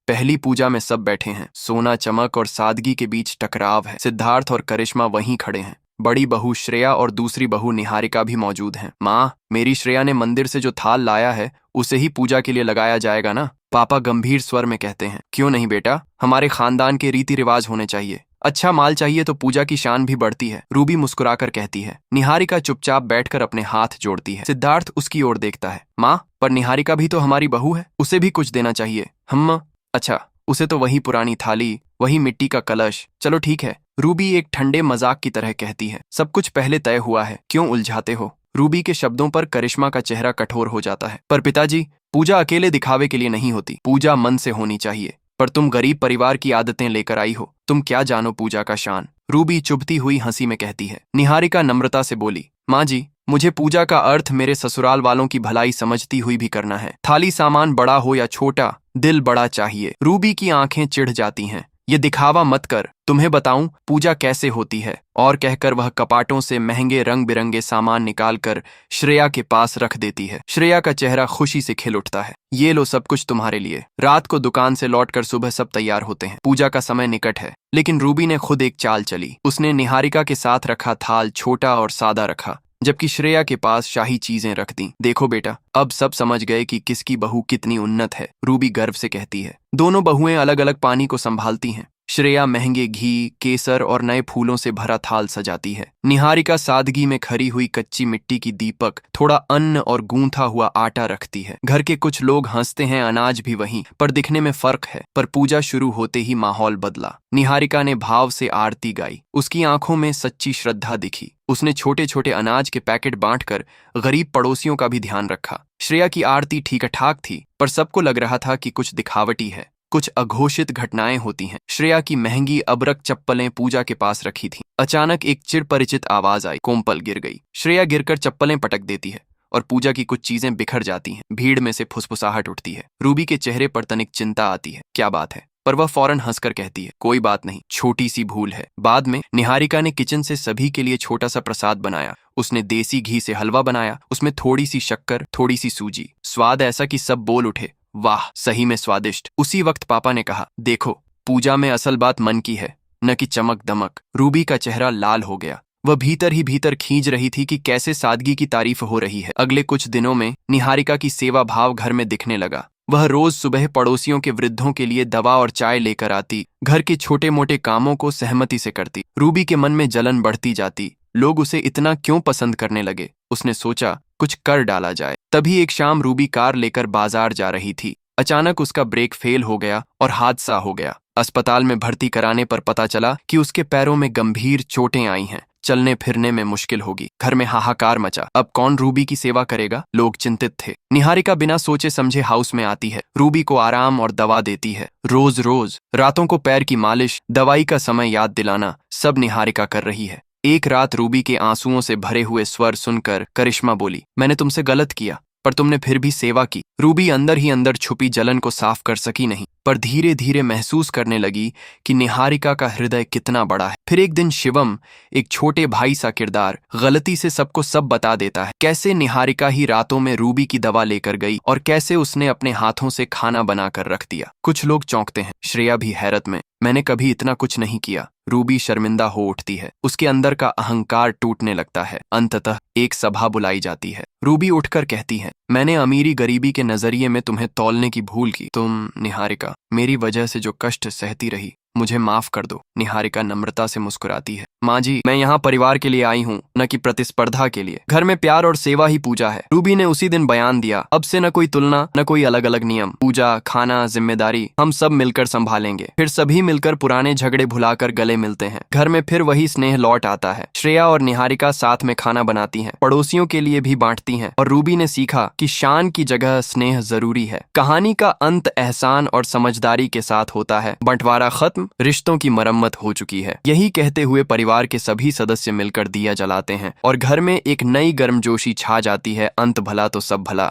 पहली पूजा में सब बैठे हैं। सोना चमक और सादगी के बीच टकराव है। सिद्धार्थ और करिश्मा वहीं खड़े हैं। बड़ी बहू श्रेया और दूसरी बहू निहारिका भी मौजूद हैं। माँ, मेरी श्रेया ने मंदिर से जो थाल लाया है उसे ही पूजा के लिए लगाया जाएगा ना? पापा गंभीर स्वर में कहते हैं। क्यों नहीं बेटा, हमारे खानदान के रीति रिवाज होने चाहिए। अच्छा माल चाहिए तो पूजा की शान भी बढ़ती है, रूबी मुस्कुराकर कहती है। निहारिका चुपचाप बैठकर अपने हाथ जोड़ती है। सिद्धार्थ उसकी ओर देखता है। माँ, पर निहारिका भी तो हमारी बहू है, उसे भी कुछ देना चाहिए। हम अच्छा, उसे तो वही पुरानी थाली, वही मिट्टी का कलश। चलो ठीक है, रूबी एक ठंडे मजाक की तरह कहती है। सब कुछ पहले तय हुआ है, क्यों उलझाते हो? रूबी के शब्दों पर करिश्मा का चेहरा कठोर हो जाता है। पर पिताजी, पूजा अकेले दिखावे के लिए नहीं होती, पूजा मन से होनी चाहिए। पर तुम गरीब परिवार की आदतें लेकर आई हो, तुम क्या जानो पूजा का शान? रूबी चुभती हुई हंसी में कहती है। निहारिका नम्रता से बोली, माँ जी, मुझे पूजा का अर्थ मेरे ससुराल वालों की भलाई समझती हुई भी करना है। थाली सामान बड़ा हो या छोटा, दिल बड़ा चाहिए। रूबी की आंखें चिढ़ जाती हैं। ये दिखावा मत कर, तुम्हें बताऊं पूजा कैसे होती है। और कहकर वह कपाटों से महंगे रंग बिरंगे सामान निकालकर श्रेया के पास रख देती है। श्रेया का चेहरा खुशी से खिल उठता है। ये लो, सब कुछ तुम्हारे लिए। रात को दुकान से लौटकर सुबह सब तैयार होते हैं। पूजा का समय निकट है, लेकिन रूबी ने खुद एक चाल चली। उसने निहारिका के साथ रखा थाल छोटा और सादा रखा, जबकि श्रेया के पास शाही चीजें रख दी। देखो बेटा, अब सब समझ गए कि किसकी बहू कितनी उन्नत है, रूबी गर्व से कहती है। दोनों बहुएं अलग अलग पानी को संभालती हैं। श्रेया महंगे घी, केसर और नए फूलों से भरा थाल सजाती है। निहारिका सादगी में खरी हुई कच्ची मिट्टी की दीपक, थोड़ा अन्न और गूंथा हुआ आटा रखती है। घर के कुछ लोग हंसते हैं, अनाज भी वहीं, पर दिखने में फर्क है। पर पूजा शुरू होते ही माहौल बदला। निहारिका ने भाव से आरती गाई। उसकी आंखों में सच्ची श्रद्धा दिखी। उसने छोटे छोटे अनाज के पैकेट बांटकर गरीब पड़ोसियों का भी ध्यान रखा। श्रेया की आरती ठीक ठाक थी, पर सबको लग रहा था कि कुछ दिखावटी है, कुछ अघोषित घटनाएं होती हैं। श्रेया की महंगी अबरक चप्पलें पूजा के पास रखी थीं। अचानक एक चिरपरिचित आवाज आई। कोमपल गिर गई। श्रेया गिरकर चप्पलें पटक देती है और पूजा की कुछ चीजें बिखर जाती हैं। भीड़ में से फुसफुसाहट उठती है। रूबी के चेहरे पर तनिक चिंता आती है। क्या बात है? पर वह फौरन हंसकर कहती है, कोई बात नहीं, छोटी सी भूल है। बाद में निहारिका ने किचन से सभी के लिए छोटा सा प्रसाद बनाया। उसने देसी घी से हलवा बनाया, उसमें थोड़ी सी शक्कर, थोड़ी सी सूजी। स्वाद ऐसा कि सब बोल उठे, वाह, सही में स्वादिष्ट। उसी वक्त पापा ने कहा, देखो, पूजा में असल बात मन की है, न कि चमक दमक। रूबी का चेहरा लाल हो गया। वह भीतर ही भीतर खींच रही थी कि कैसे सादगी की तारीफ हो रही है। अगले कुछ दिनों में निहारिका की सेवा भाव घर में दिखने लगा। वह रोज सुबह पड़ोसियों के वृद्धों के लिए दवा और चाय लेकर आती, घर के छोटे मोटे कामों को सहमति से करती। रूबी के मन में जलन बढ़ती जाती। लोग उसे इतना क्यों पसंद करने लगे? उसने सोचा, कुछ कर डाला जाए। तभी एक शाम रूबी कार लेकर बाजार जा रही थी। अचानक उसका ब्रेक फेल हो गया और हादसा हो गया। अस्पताल में भर्ती कराने पर पता चला कि उसके पैरों में गंभीर चोटें आई हैं। चलने फिरने में मुश्किल होगी। घर में हाहाकार मचा। अब कौन रूबी की सेवा करेगा? लोग चिंतित थे। निहारिका बिना सोचे समझे हाउस में आती है। रूबी को आराम और दवा देती है। रोज रोज रातों को पैर की मालिश, दवाई का समय याद दिलाना, सब निहारिका कर रही है। एक रात रूबी के आंसुओं से भरे हुए स्वर सुनकर करिश्मा बोली, मैंने तुमसे गलत किया, पर तुमने फिर भी सेवा की। रूबी अंदर ही अंदर छुपी जलन को साफ कर सकी नहीं, पर धीरे धीरे महसूस करने लगी कि निहारिका का हृदय कितना बड़ा है। फिर एक दिन शिवम, एक छोटे भाई सा किरदार, गलती से सबको सब बता देता है। कैसे निहारिका ही रातों में रूबी की दवा लेकर गई और कैसे उसने अपने हाथों से खाना बनाकर रख दिया। कुछ लोग चौंकते हैं, श्रेया भी हैरत में। मैंने कभी इतना कुछ नहीं किया। रूबी शर्मिंदा हो उठती है। उसके अंदर का अहंकार टूटने लगता है। अंततः एक सभा बुलाई जाती है। रूबी उठकर कहती है, मैंने अमीरी गरीबी के नजरिए में तुम्हें तौलने की भूल की। तुम निहारिका, मेरी वजह से जो कष्ट सहती रही, मुझे माफ कर दो। निहारिका नम्रता से मुस्कुराती है। माँ जी, मैं यहाँ परिवार के लिए आई हूँ, न कि प्रतिस्पर्धा के लिए। घर में प्यार और सेवा ही पूजा है। रूबी ने उसी दिन बयान दिया, अब से न कोई तुलना, न कोई अलग अलग नियम। पूजा, खाना, जिम्मेदारी हम सब मिलकर संभालेंगे। फिर सभी मिलकर पुराने झगड़े भुलाकर गले मिलते हैं। घर में फिर वही स्नेह लौट आता है। श्रेया और निहारिका साथ में खाना बनाती हैं, पड़ोसियों के लिए भी बांटती हैं, और रूबी ने सीखा कि शान की जगह स्नेह जरूरी है। कहानी का अंत एहसान और समझदारी के साथ होता है। बंटवारा खत्म, रिश्तों की मरम्मत हो चुकी है। यही कहते हुए परिवार के सभी सदस्य मिलकर दिया जलाते हैं और घर में एक नई गर्मजोशी छा जाती है। अंत भला तो सब भला।